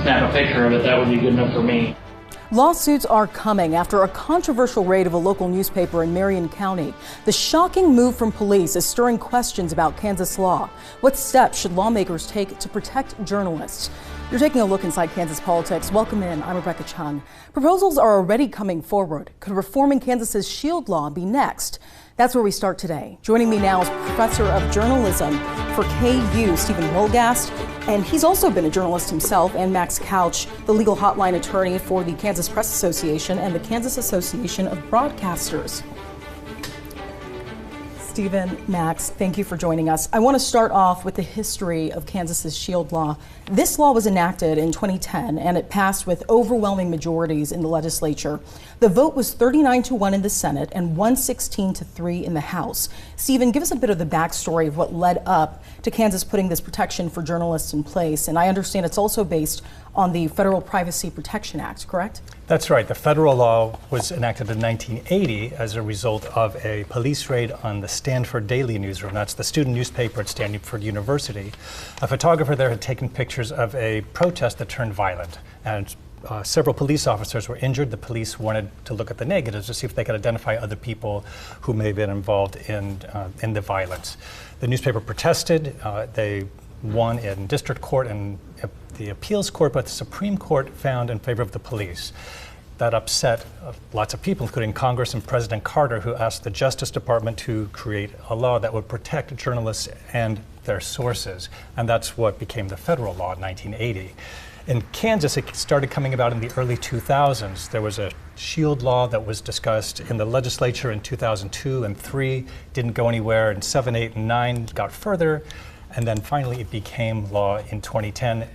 snap a picture of it, that would be good enough for me. Lawsuits are coming after a controversial raid of a local newspaper in Marion County. The shocking move from police is stirring questions about Kansas law. What steps should lawmakers take to protect journalists? You're taking a look inside Kansas politics. Welcome in. I'm Rebecca Chung. Proposals are already coming forward. Could reforming Kansas's SHIELD law be next? That's where we start today. Joining me now is Professor of Journalism for KU, Stephen Wolgast, and he's also been a journalist himself, and Max Couch, the legal hotline attorney for the Kansas Press Association and the Kansas Association of Broadcasters. Stephen, Max, thank you for joining us. I want to start off with the history of Kansas's SHIELD law. This law was enacted in 2010 and it passed with overwhelming majorities in the legislature. The vote was 39-1 in the Senate and 116-3 in the House. Stephen, give us a bit of the backstory of what led up to Kansas putting this protection for journalists in place. And I understand it's also based on the Federal Privacy Protection Act, correct? That's right. The federal law was enacted in 1980 as a result of a police raid on the Stanford Daily newsroom. That's the student newspaper at Stanford University. A photographer there had taken pictures of a protest that turned violent, and several police officers were injured. The police wanted to look at the negatives to see if they could identify other people who may have been involved in the violence. The newspaper protested. They won in district court and the appeals court, but the Supreme Court found in favor of the police. That upset lots of people, including Congress and President Carter, who asked the Justice Department to create a law that would protect journalists and their sources. And that's what became the federal law in 1980. In Kansas, it started coming about in the early 2000s. There was a SHIELD law that was discussed in the legislature in 2002 and 3, didn't go anywhere. In 7, 8, and 9, got further. And then finally it became law in 2010,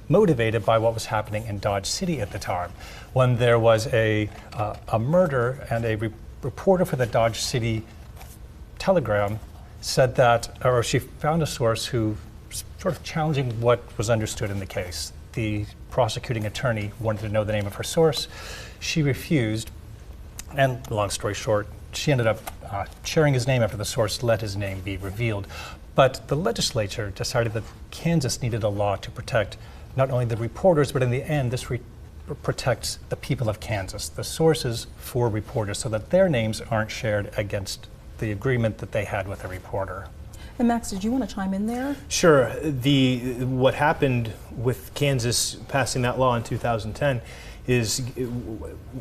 motivated by what was happening in Dodge City at the time, when there was a murder, and a reporter for the Dodge City Telegram said that, or she found a source who was sort of challenging what was understood in the case. The prosecuting attorney wanted to know the name of her source. She refused, and long story short, she ended up sharing his name after the source let his name be revealed. But the legislature decided that Kansas needed a law to protect not only the reporters, but in the end, this protects the people of Kansas, the sources for reporters, so that their names aren't shared against the agreement that they had with a reporter. And Max, did you want to chime in there? Sure. What happened with Kansas passing that law in 2010 is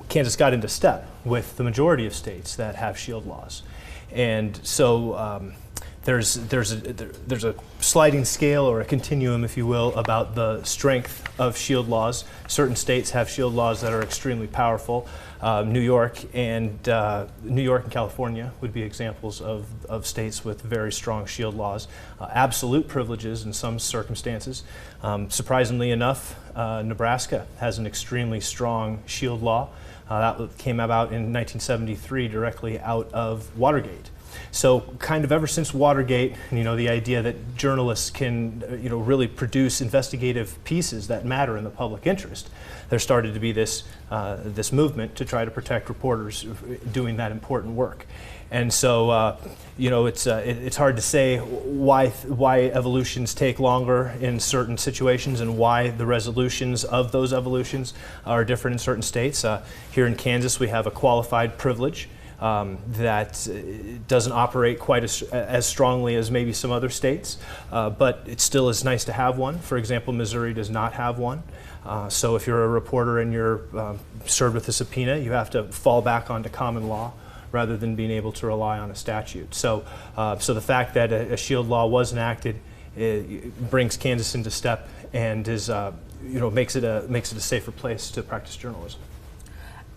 Kansas got into step with the majority of states that have SHIELD laws. And so there's a sliding scale, or a continuum, if you will, about the strength of SHIELD laws. Certain states have SHIELD laws that are extremely powerful. New York and California would be examples of states with very strong SHIELD laws. Absolute privileges in some circumstances. Surprisingly enough, Nebraska has an extremely strong SHIELD law. That came about in 1973, directly out of Watergate. So kind of ever since Watergate, the idea that journalists can, really produce investigative pieces that matter in the public interest, there started to be this movement to try to protect reporters doing that important work. And so, it's hard to say why evolutions take longer in certain situations and why the resolutions of those evolutions are different in certain states. Here in Kansas, we have a qualified privilege that doesn't operate quite as strongly as maybe some other states, but it still is nice to have one. For example, Missouri does not have one. So if you're a reporter and you're served with a subpoena, you have to fall back onto common law rather than being able to rely on a statute. So the fact that a SHIELD law was enacted, it brings Kansas into step and is, makes it a safer place to practice journalism.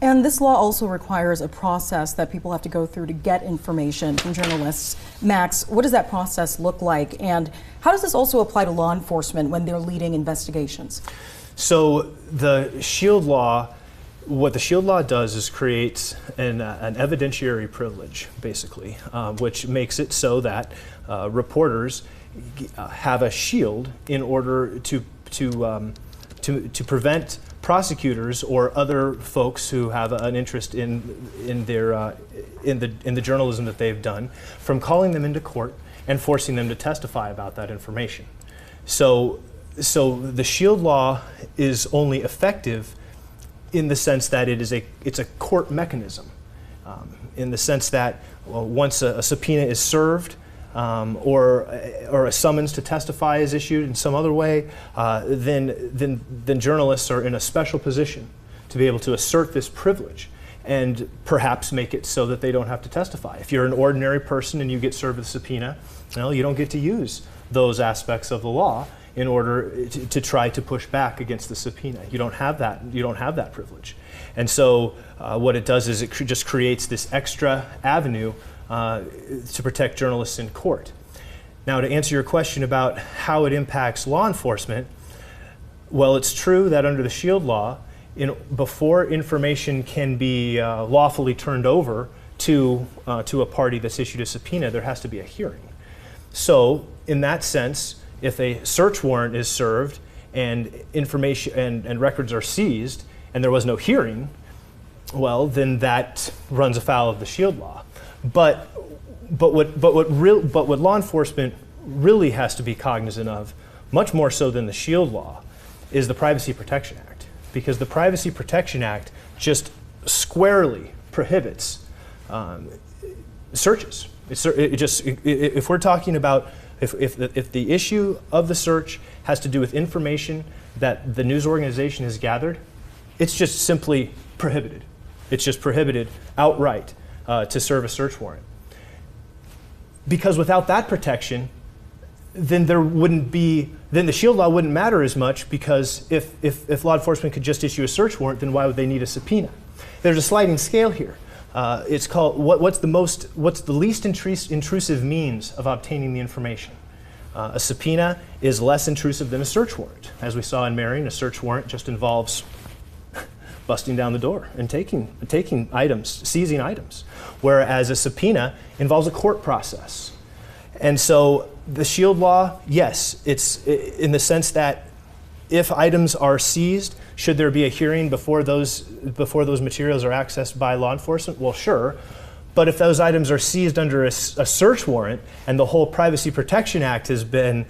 And this law also requires a process that people have to go through to get information from journalists. Max, what does that process look like? And how does this also apply to law enforcement when they're leading investigations? So the SHIELD law, what the SHIELD law does is creates an evidentiary privilege, basically, which makes it so that reporters have a shield in order to prevent prosecutors or other folks who have an interest in the journalism that they've done from calling them into court and forcing them to testify about that information. So so the shield law is only effective in the sense that it's a court mechanism, in the sense that once a subpoena is served, or a summons to testify is issued in some other way, then journalists are in a special position to be able to assert this privilege and perhaps make it so that they don't have to testify. If you're an ordinary person and you get served with a subpoena, well, you don't get to use those aspects of the law in order to try to push back against the subpoena. You don't have that. You don't have that privilege. And so what it does is it just creates this extra avenue to protect journalists in court. Now, to answer your question about how it impacts law enforcement, well, it's true that under the shield law, before information can be lawfully turned over to a party that's issued a subpoena, there has to be a hearing. So, in that sense, if a search warrant is served and information and records are seized and there was no hearing, well, then that runs afoul of the shield law. But what law enforcement really has to be cognizant of, much more so than the shield law, is the Privacy Protection Act, because the Privacy Protection Act just squarely prohibits searches. If we're talking about if the issue of the search has to do with information that the news organization has gathered, it's just simply prohibited. It's just prohibited outright to serve a search warrant. Because without that protection, then the shield law wouldn't matter as much, because if law enforcement could just issue a search warrant, then why would they need a subpoena? There's a sliding scale here. It's called what's the least intrusive means of obtaining the information. A subpoena is less intrusive than a search warrant. As we saw in Marion, a search warrant just involves busting down the door and taking items, seizing items, whereas a subpoena involves a court process. And so the shield law, yes, it's in the sense that if items are seized, should there be a hearing before those materials are accessed by law enforcement? Well, sure. But if those items are seized under a search warrant and the whole Privacy Protection Act has been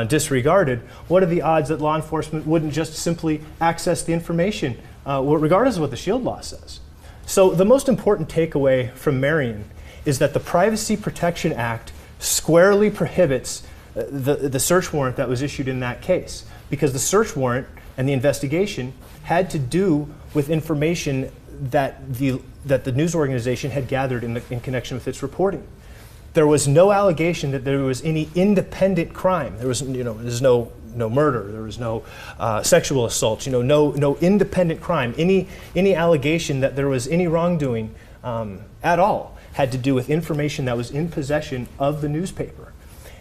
disregarded, what are the odds that law enforcement wouldn't just simply access the information, regardless of what the shield law says? So the most important takeaway from Marion is that the Privacy Protection Act squarely prohibits the search warrant that was issued in that case, because the search warrant and the investigation had to do with information that the news organization had gathered in connection with its reporting. There was no allegation that there was any independent crime. There was, there's no murder. There was no sexual assault. No independent crime. Any allegation that there was any wrongdoing at all had to do with information that was in possession of the newspaper.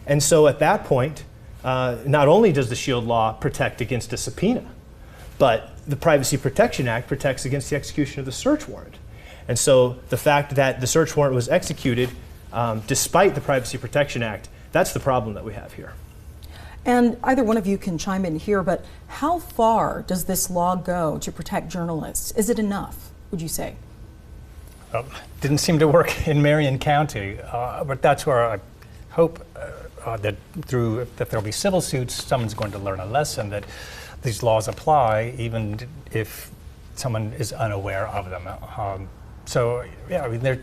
And so at that point, not only does the shield law protect against a subpoena, but the Privacy Protection Act protects against the execution of the search warrant. And so the fact that the search warrant was executed despite the Privacy Protection Act, that's the problem that we have here. And either one of you can chime in here, but how far does this law go to protect journalists? Is it enough, would you say? Didn't seem to work in Marion County, but that's where I hope that there'll be civil suits, someone's going to learn a lesson that these laws apply even if someone is unaware of them. So yeah, I mean,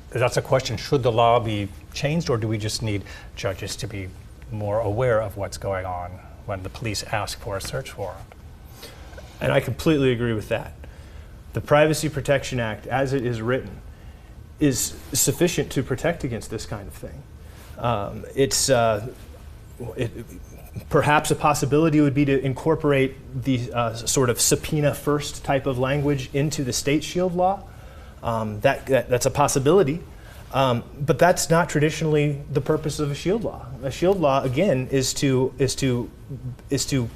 that's a question. Should the law be changed, or do we just need judges to be more aware of what's going on when the police ask for a search warrant? And I completely agree with that. The Privacy Protection Act, as it is written, is sufficient to protect against this kind of thing. Perhaps a possibility would be to incorporate the sort of subpoena first type of language into the state shield law. That's a possibility, but that's not traditionally the purpose of a shield law. A shield law, again, is to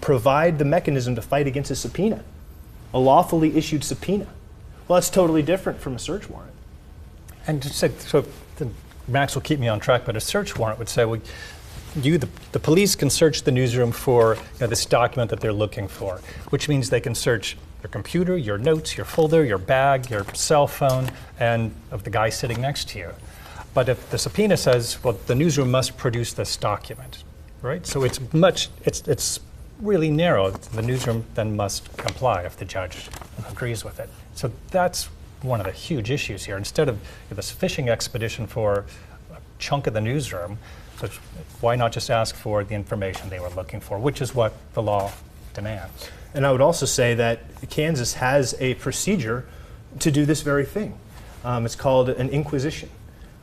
provide the mechanism to fight against a subpoena, a lawfully issued subpoena. Well, that's totally different from a search warrant. And to say, so Max will keep me on track, but a search warrant would say, well, the police can search the newsroom for this document that they're looking for, which means they can search your computer, your notes, your folder, your bag, your cell phone, and of the guy sitting next to you. But if the subpoena says, well, the newsroom must produce this document, right? So it's really narrow. The newsroom then must comply if the judge agrees with it. So that's one of the huge issues here. Instead of this fishing expedition for a chunk of the newsroom, so why not just ask for the information they were looking for, which is what the law demands. And I would also say that Kansas has a procedure to do this very thing. It's called an inquisition.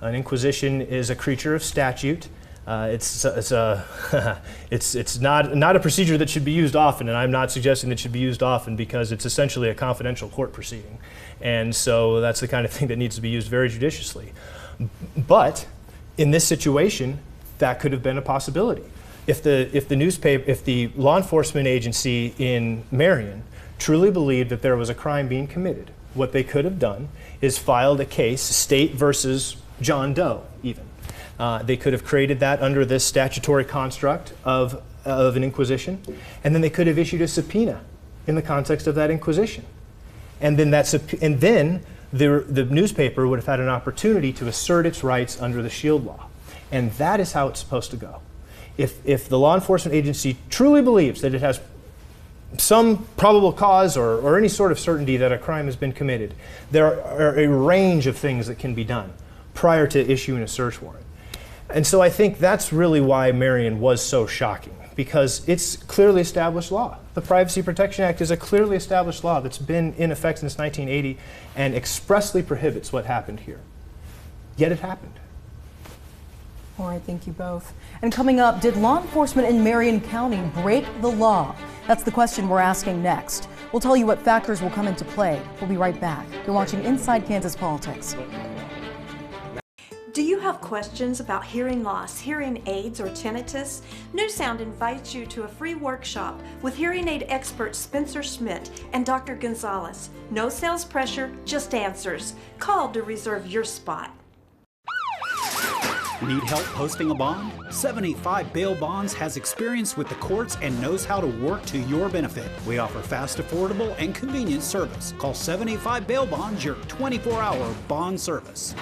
An inquisition is a creature of statute. It's not a procedure that should be used often, and I'm not suggesting that it should be used often because it's essentially a confidential court proceeding. And so that's the kind of thing that needs to be used very judiciously. But in this situation, that could have been a possibility. If the law enforcement agency in Marion truly believed that there was a crime being committed, what they could have done is filed a case, state versus John Doe, even. They could have created that under this statutory construct of an inquisition, and then they could have issued a subpoena in the context of that inquisition. And then the newspaper would have had an opportunity to assert its rights under the Shield Law. And that is how it's supposed to go. If the law enforcement agency truly believes that it has some probable cause or any sort of certainty that a crime has been committed, there are a range of things that can be done prior to issuing a search warrant. And so I think that's really why Marion was so shocking, because it's clearly established law. The Privacy Protection Act is a clearly established law that's been in effect since 1980 and expressly prohibits what happened here. Yet it happened. All right, thank you both. And coming up, did law enforcement in Marion County break the law? That's the question we're asking next. We'll tell you what factors will come into play. We'll be right back. You're watching Inside Kansas Politics. Do you have questions about hearing loss, hearing aids, or tinnitus? New Sound invites you to a free workshop with hearing aid expert Spencer Schmidt and Dr. Gonzalez. No sales pressure, just answers. Call to reserve your spot. Need help posting a bond? 75 Bail Bonds has experience with the courts and knows how to work to your benefit. We offer fast, affordable, and convenient service. Call 75 Bail Bonds, your 24-hour bond service.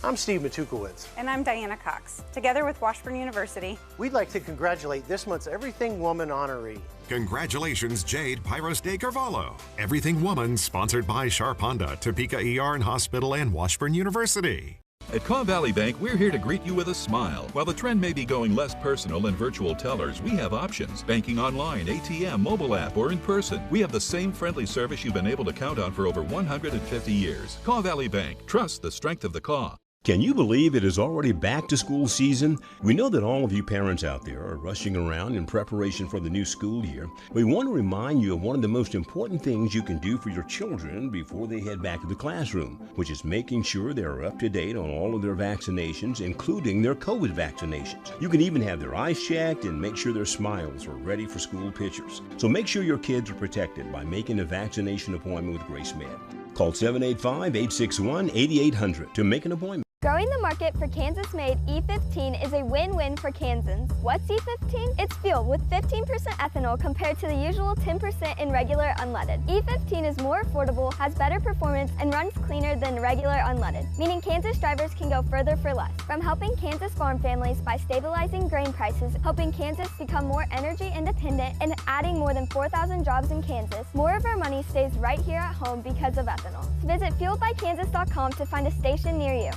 I'm Steve Matukowicz. And I'm Diana Cox. Together with Washburn University, We'd like to congratulate this month's Everything Woman honoree. Congratulations, Jade Pyros de Carvalho. Everything Woman, sponsored by Sharp Honda, Topeka ER and Hospital, and Washburn University. At Caw Valley Bank, we're here to greet you with a smile. While the trend may be going less personal and virtual tellers, we have options. Banking online, ATM, mobile app, or in person. We have the same friendly service you've been able to count on for over 150 years. Caw Valley Bank. Trust the strength of the Caw. Can you believe it is already back to school season? We know that all of you parents out there are rushing around in preparation for the new school year. We want to remind you of one of the most important things you can do for your children before they head back to the classroom, which is making sure they are up to date on all of their vaccinations, including their COVID vaccinations. You can even have their eyes checked and make sure their smiles are ready for school pictures. So make sure your kids are protected by making a vaccination appointment with Grace Med. Call 785-861-8800 to make an appointment. Growing the market for Kansas-made E15 is a win-win for Kansans. What's E15? It's fuel with 15% ethanol compared to the usual 10% in regular unleaded. E15 is more affordable, has better performance, and runs cleaner than regular unleaded, meaning Kansas drivers can go further for less. From helping Kansas farm families by stabilizing grain prices, helping Kansas become more energy independent, and adding more than 4,000 jobs in Kansas, more of our money stays right here at home because of ethanol. Visit fueledbykansas.com to find a station near you.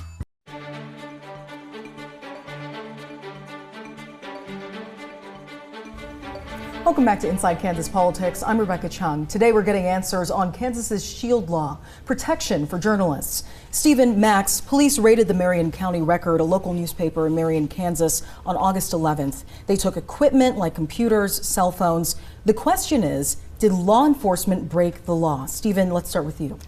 Welcome back to Inside Kansas Politics. I'm Rebecca Chung. Today we're getting answers on Kansas's Shield Law, protection for journalists. Stephen, Max, police raided the Marion County Record, a local newspaper in Marion, Kansas, on August 11th. They took equipment like computers, cell phones. The question is, did law enforcement break the law? Stephen, let's start with you.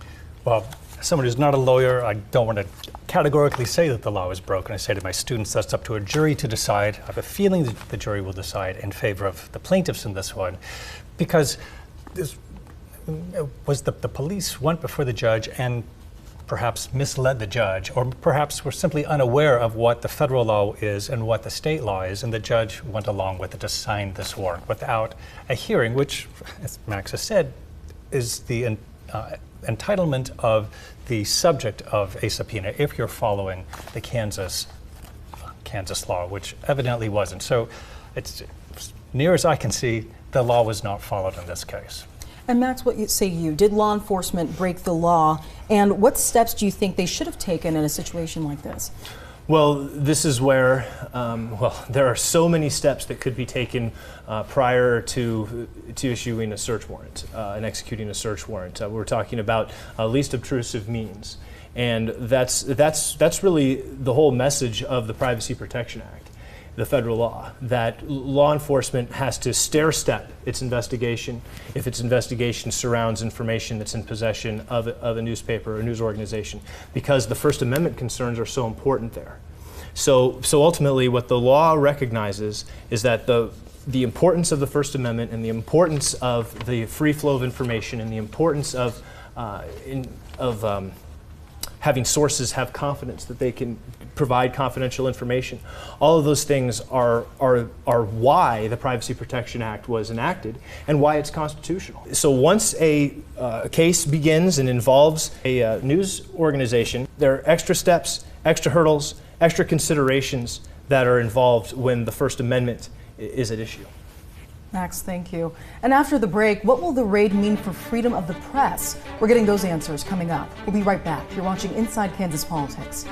Well, as someone who's not a lawyer, I don't want to categorically say that the law was broken. I say to my students, that's up to a jury to decide. I have a feeling that the jury will decide in favor of the plaintiffs in this one, because this was the police went before the judge and perhaps misled the judge, or perhaps were simply unaware of what the federal law is and what the state law is, and the judge went along with it to sign this warrant without a hearing, which, as Max has said, is the entitlement of the subject of a subpoena if you're following the Kansas law, which evidently wasn't. So it's near as I can see, the law was not followed in this case. And Max, what you say did law enforcement break the law, and what steps do you think they should have taken in a situation like this? Well, this is where, there are so many steps that could be taken prior to issuing a search warrant and executing a search warrant. We're talking about least obtrusive means, and that's really the whole message of the Privacy Protection Act, the federal law, that law enforcement has to stair-step its investigation if its investigation surrounds information that's in possession of a newspaper or news organization, because the First Amendment concerns are so important there. So ultimately what the law recognizes is that the importance of the First Amendment and the importance of the free flow of information and the importance of having sources have confidence that they can provide confidential information. All of those things are why the Privacy Protection Act was enacted and why it's constitutional. So once a case begins and involves a news organization, there are extra steps, extra hurdles, extra considerations that are involved when the First Amendment is at issue. Max, thank you. And after the break, what will the raid mean for freedom of the press? We're getting those answers coming up. We'll be right back. You're watching Inside Kansas Politics.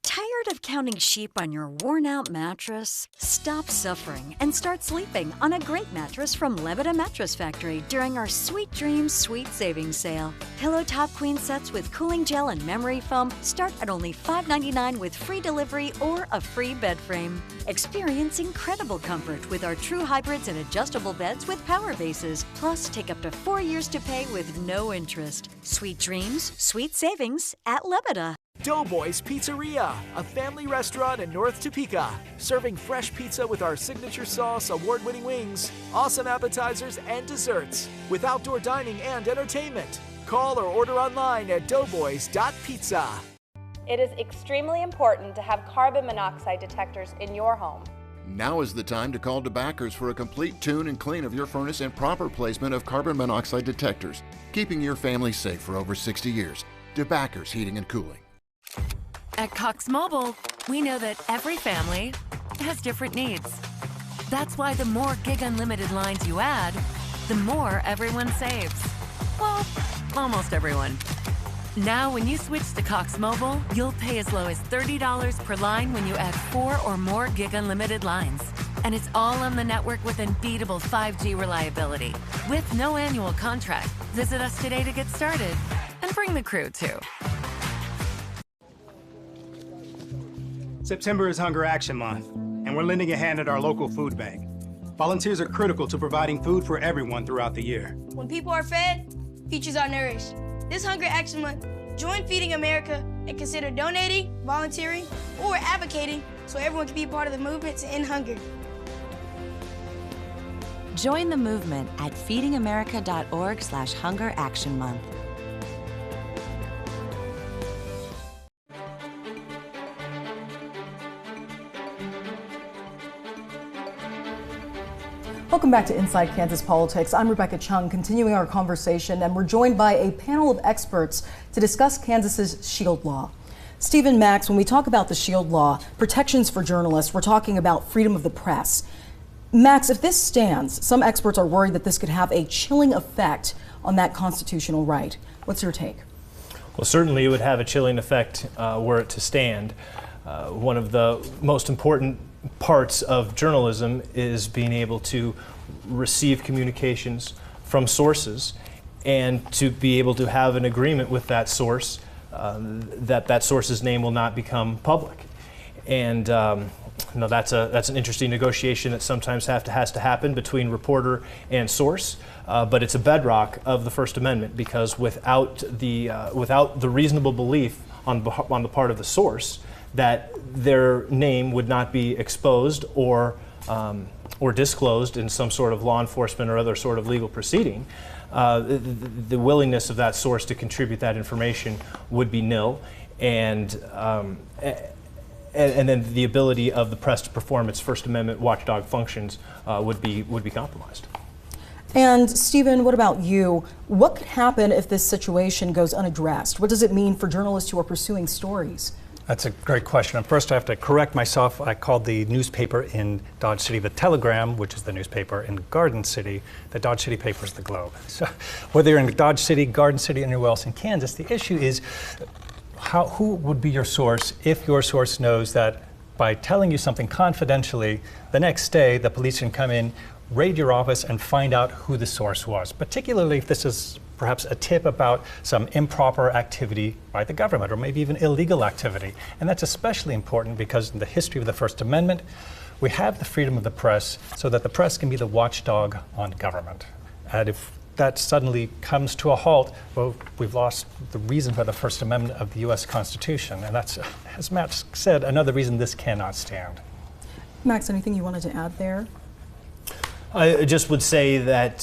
Tired of counting sheep on your worn-out mattress? Stop suffering and start sleeping on a great mattress from Lebeda Mattress Factory during our Sweet Dreams Sweet Savings Sale. Pillow top queen sets with cooling gel and memory foam start at only $5.99 with free delivery or a free bed frame. Experience incredible comfort with our true hybrids and adjustable beds with power bases. Plus, take up to 4 years to pay with no interest. Sweet dreams, sweet savings at Lebeda. Doughboys Pizzeria, a family restaurant in North Topeka, serving fresh pizza with our signature sauce, award-winning wings, awesome appetizers, and desserts, with outdoor dining and entertainment. Call or order online at doughboys.pizza. It is extremely important to have carbon monoxide detectors in your home. Now is the time to call DeBackers for a complete tune and clean of your furnace and proper placement of carbon monoxide detectors, keeping your family safe for over 60 years. DeBackers Heating and Cooling. At Cox Mobile, we know that every family has different needs. That's why the more gig unlimited lines you add, the more everyone saves. Well, almost everyone. Now, when you switch to Cox Mobile, you'll pay as low as $30 per line when you add 4 or more gig unlimited lines. And it's all on the network with unbeatable 5G reliability. With no annual contract. Visit us today to get started. And bring the crew, too. September is Hunger Action Month, and we're lending a hand at our local food bank. Volunteers are critical to providing food for everyone throughout the year. When people are fed, futures are nourished. This Hunger Action Month, join Feeding America and consider donating, volunteering, or advocating so everyone can be part of the movement to end hunger. Join the movement at feedingamerica.org/Hunger Action Month. Welcome back to Inside Kansas Politics. I'm Rebecca Chung, continuing our conversation, and we're joined by a panel of experts to discuss Kansas's SHIELD law. Stephen, Max, when we talk about the SHIELD law, protections for journalists, we're talking about freedom of the press. Max, if this stands, some experts are worried that this could have a chilling effect on that constitutional right. What's your take? Well, certainly it would have a chilling effect were it to stand. One of the most important parts of journalism is being able to receive communications from sources and to be able to have an agreement with that source that source's name will not become public. And that's an interesting negotiation that sometimes has to happen between reporter and source, but it's a bedrock of the First Amendment, because without the reasonable belief on the part of the source that their name would not be exposed or disclosed in some sort of law enforcement or other sort of legal proceeding, the willingness of that source to contribute that information would be nil, and then the ability of the press to perform its First Amendment watchdog functions would be compromised. And Stephen, what about you? What could happen if this situation goes unaddressed? What does it mean for journalists who are pursuing stories? That's a great question. And first I have to correct myself. I called the newspaper in Dodge City the Telegram, which is the newspaper in Garden City. The Dodge City paper is the Globe. So whether you're in Dodge City, Garden City, anywhere else in Kansas, the issue is who would be your source if your source knows that by telling you something confidentially, the next day the police can come in, raid your office, and find out who the source was, particularly if this is perhaps a tip about some improper activity by the government or maybe even illegal activity. And that's especially important because in the history of the First Amendment, we have the freedom of the press so that the press can be the watchdog on government. And if that suddenly comes to a halt, well, we've lost the reason for the First Amendment of the U.S. Constitution. And that's, as Matt said, another reason this cannot stand. Max, anything you wanted to add there? I just would say that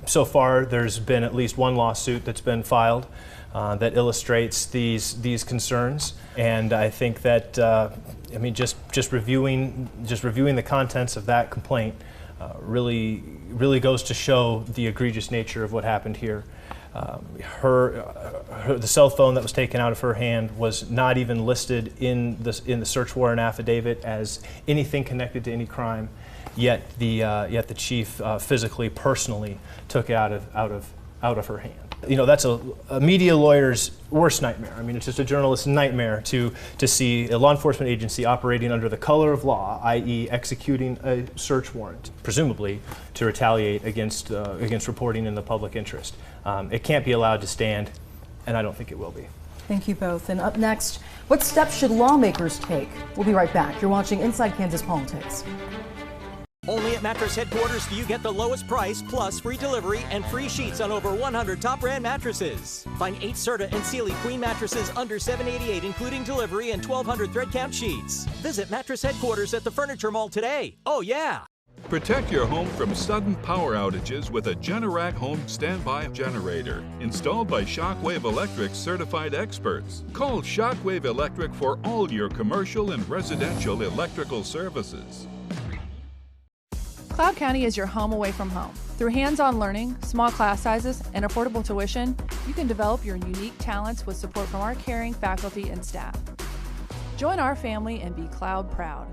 so far there's been at least one lawsuit that's been filed that illustrates these concerns, and I think that I mean just reviewing the contents of that complaint really goes to show the egregious nature of what happened here. The cell phone that was taken out of her hand was not even listed in the search warrant affidavit as anything connected to any crime. Yet the chief physically, personally took it out of her hand. You know, that's a media lawyer's worst nightmare. I mean, it's just a journalist's nightmare to see a law enforcement agency operating under the color of law, i.e. executing a search warrant, presumably to retaliate against reporting in the public interest. It can't be allowed to stand, and I don't think it will be. Thank you both. And up next, what steps should lawmakers take? We'll be right back. You're watching Inside Kansas Politics. Only at Mattress Headquarters do you get the lowest price plus free delivery and free sheets on over 100 top brand mattresses. Find 8 Serta and Sealy queen mattresses under $788, including delivery, and 1,200 thread count sheets. Visit Mattress Headquarters at the Furniture Mall today. Oh yeah! Protect your home from sudden power outages with a Generac home standby generator installed by Shockwave Electric's certified experts. Call Shockwave Electric for all your commercial and residential electrical services. Cloud County is your home away from home. Through hands-on learning, small class sizes, and affordable tuition, you can develop your unique talents with support from our caring faculty and staff. Join our family and be Cloud proud.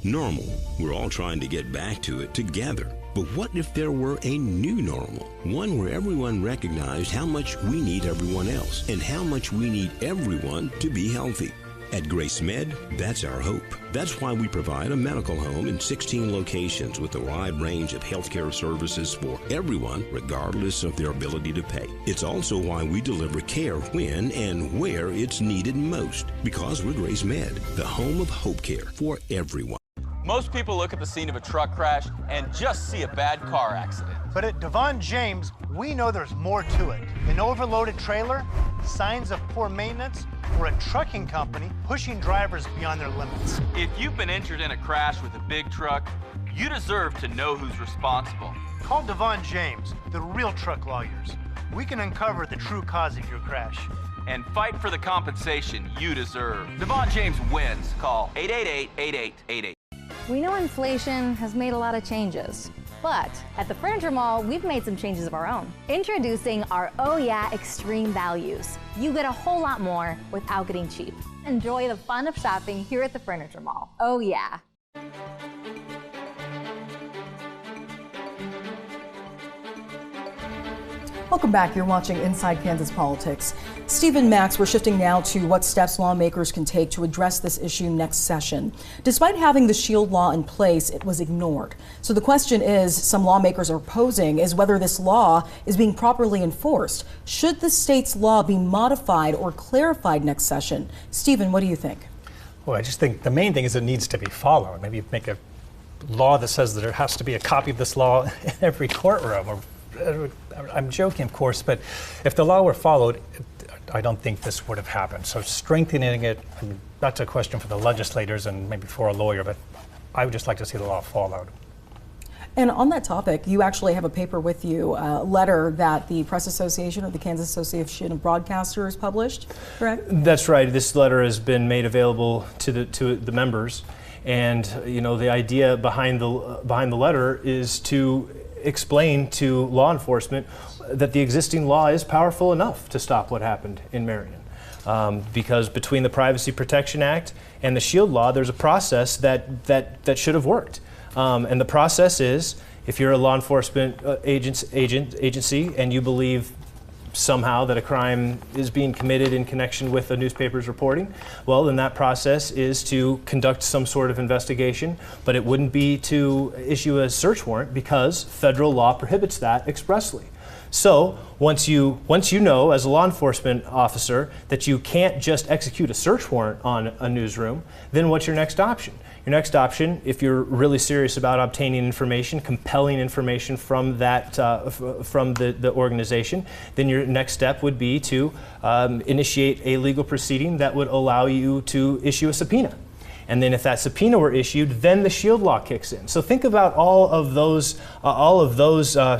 Normal. We're all trying to get back to it together. But what if there were a new normal? One where everyone recognized how much we need everyone else and how much we need everyone to be healthy. At Grace Med, that's our hope. That's why we provide a medical home in 16 locations with a wide range of healthcare services for everyone, regardless of their ability to pay. It's also why we deliver care when and where it's needed most. Because we're Grace Med, the home of hope care for everyone. Most people look at the scene of a truck crash and just see a bad car accident. But at Devon James, we know there's more to it. An overloaded trailer, signs of poor maintenance, or a trucking company pushing drivers beyond their limits. If you've been injured in a crash with a big truck, you deserve to know who's responsible. Call Devon James, the real truck lawyers. We can uncover the true cause of your crash. And fight for the compensation you deserve. Devon James wins. Call 888-8888. We know inflation has made a lot of changes, but at the Furniture Mall, we've made some changes of our own. Introducing our Oh Yeah Extreme Values. You get a whole lot more without getting cheap. Enjoy the fun of shopping here at the Furniture Mall. Oh yeah. Welcome back. You're watching Inside Kansas Politics. Steve and Max, we're shifting now to what steps lawmakers can take to address this issue next session. Despite having the SHIELD law in place, it was ignored. So the question is, some lawmakers are posing, is whether this law is being properly enforced. Should the state's law be modified or clarified next session? Stephen, what do you think? Well, I just think the main thing is it needs to be followed. Maybe make a law that says that there has to be a copy of this law in every courtroom. Or I'm joking, of course, but if the law were followed, I don't think this would have happened. So strengthening it, I mean, that's a question for the legislators and maybe for a lawyer, but I would just like to see the law followed. And on that topic, you actually have a paper with you, a letter that the Press Association of the Kansas Association of Broadcasters published, correct? That's right. This letter has been made available to the members, and you know the idea behind the letter is to explain to law enforcement that the existing law is powerful enough to stop what happened in Marion. Because between the Privacy Protection Act and the SHIELD law, there's a process that should have worked. And the process is, if you're a law enforcement agency and you believe somehow that a crime is being committed in connection with a newspaper's reporting, well, then that process is to conduct some sort of investigation, but it wouldn't be to issue a search warrant because federal law prohibits that expressly. So once you know as a law enforcement officer that you can't just execute a search warrant on a newsroom, then what's your next option? Your next option, if you're really serious about obtaining information, compelling information from that from the organization, then your next step would be to initiate a legal proceeding that would allow you to issue a subpoena. And then if that subpoena were issued, then the SHIELD law kicks in. So think about all of those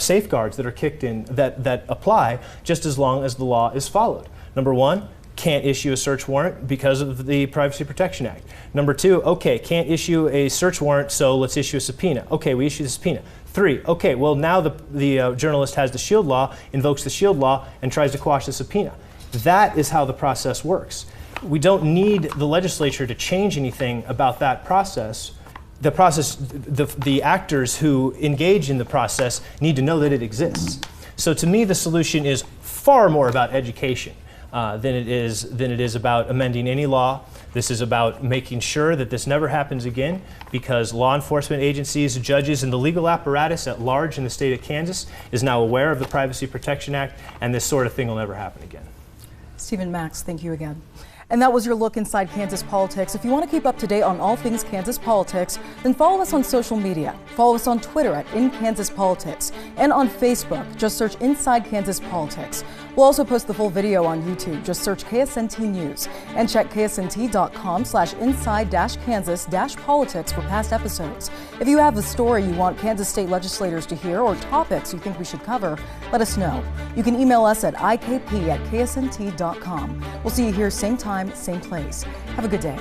safeguards that are kicked in that apply just as long as the law is followed. Number one, can't issue a search warrant because of the Privacy Protection Act. Number two, okay, can't issue a search warrant, so let's issue a subpoena. Okay, we issue the subpoena. Three, okay, well now the journalist has the SHIELD law, invokes the SHIELD law, and tries to quash the subpoena. That is how the process works. We don't need the legislature to change anything about that process. The actors who engage in the process need to know that it exists. So to me, the solution is far more about education than it is about amending any law. This is about making sure that this never happens again, because law enforcement agencies, judges, and the legal apparatus at large in the state of Kansas is now aware of the Privacy Protection Act, and this sort of thing will never happen again. Stephen Max, thank you again. And that was your look inside Kansas politics. If you want to keep up to date on all things Kansas politics, then follow us on social media. Follow us on Twitter at @InKansasPolitics and on Facebook. Just search Inside Kansas Politics. We'll also post the full video on YouTube. Just search KSNT News and check ksnt.com/inside-kansas-politics for past episodes. If you have a story you want Kansas state legislators to hear or topics you think we should cover, let us know. You can email us at ikp@ksnt.com. We'll see you here same time, same place. Have a good day.